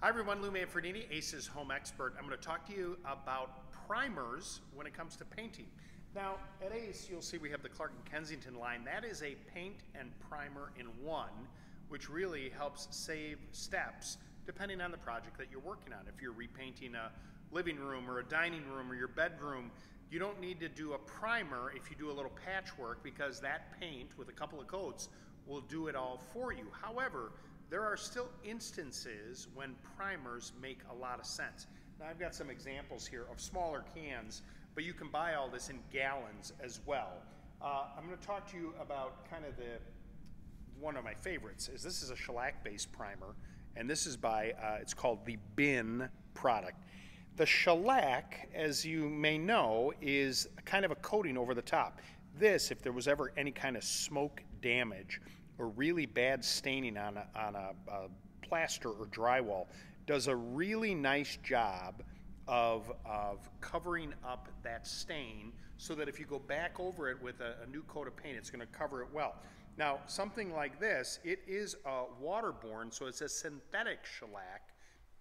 Hi everyone, Lou Manfredini, ACE's home expert. I'm going to talk to you about primers when it comes to painting. Now at ACE you'll see we have the Clark & Kensington line. That is a paint and primer in one, which really helps save steps depending on the project that you're working on. If you're repainting a living room or a dining room or your bedroom, you don't need to do a primer if you do a little patchwork, because that paint with a couple of coats will do it all for you. However, there are still instances when primers make a lot of sense. Now I've got some examples here of smaller cans, but you can buy all this in gallons as well. I'm going to talk to you about kind of one of my favorites. This is a shellac based primer, and this is by, it's called the Bin product. The shellac, as you may know, is kind of a coating over the top. This, if there was ever any kind of smoke damage or really bad staining on a plaster or drywall, does a really nice job of covering up that stain, so that if you go back over it with a new coat of paint, it's going to cover it well. Now something like this, it is waterborne, so it's a synthetic shellac.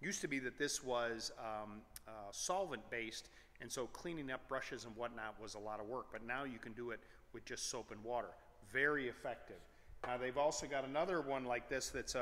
Used to be that this was solvent based, and so cleaning up brushes and whatnot was a lot of work, but now you can do it with just soap and water. Very effective. Now they've also got another one like this that's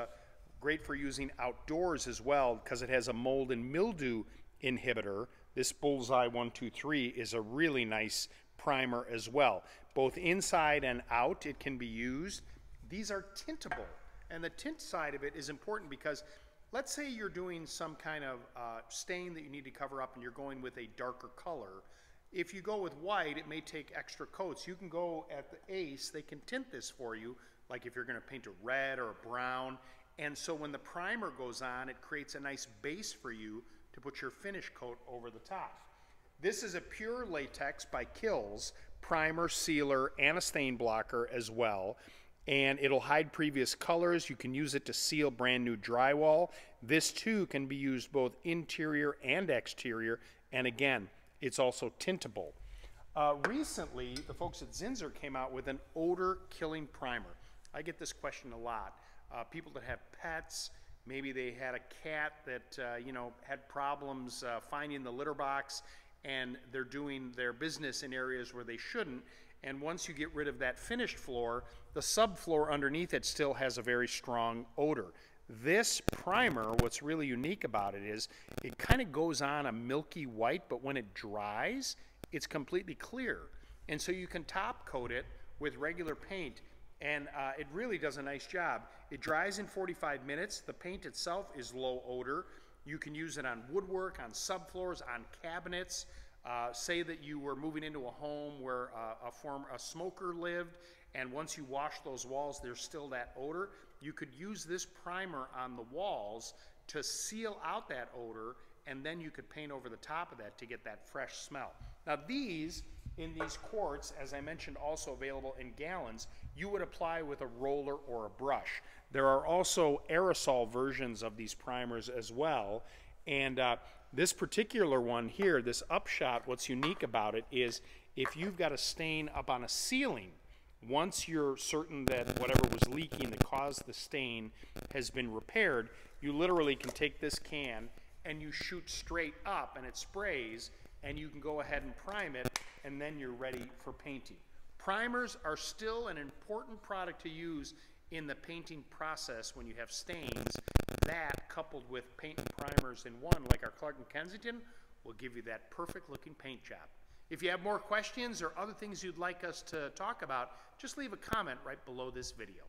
great for using outdoors as well, because it has a mold and mildew inhibitor. This Bullseye 123 is a really nice primer as well. Both inside and out it can be used. These are tintable, and the tint side of it is important because let's say you're doing some kind of stain that you need to cover up and you're going with a darker color. If you go with white, it may take extra coats. You can go at the ACE, they can tint this for you, like if you're going to paint a red or a brown. And so when the primer goes on, it creates a nice base for you to put your finish coat over the top. This is a pure latex by Kills primer, sealer, and a stain blocker as well. And it'll hide previous colors. You can use it to seal brand new drywall. This too can be used both interior and exterior, and again, it's also tintable. Recently, the folks at Zinsser came out with an odor killing primer. I get this question a lot. People that have pets, maybe they had a cat that had problems finding the litter box, and they're doing their business in areas where they shouldn't. And once you get rid of that finished floor, the subfloor underneath it still has a very strong odor. This primer, what's really unique about it is it kind of goes on a milky white, but when it dries, it's completely clear. And so you can top coat it with regular paint, and it really does a nice job. It dries in 45 minutes. The paint itself is low odor. You can use it on woodwork, on subfloors, on cabinets. Say that you were moving into a home where a smoker lived, and once you wash those walls, there's still that odor. You could use this primer on the walls to seal out that odor, and then you could paint over the top of that to get that fresh smell. Now these, in these quarts, as I mentioned, also available in gallons, you would apply with a roller or a brush. There are also aerosol versions of these primers as well, and this particular one here, this Upshot, what's unique about it is if you've got a stain up on a ceiling, once you're certain that whatever was leaking that caused the stain has been repaired, you literally can take this can and you shoot straight up and it sprays, and you can go ahead and prime it, and then you're ready for painting. Primers are still an important product to use in the painting process when you have stains. That, coupled with paint and primers in one, like our Clark & Kensington, will give you that perfect looking paint job. If you have more questions or other things you'd like us to talk about, just leave a comment right below this video.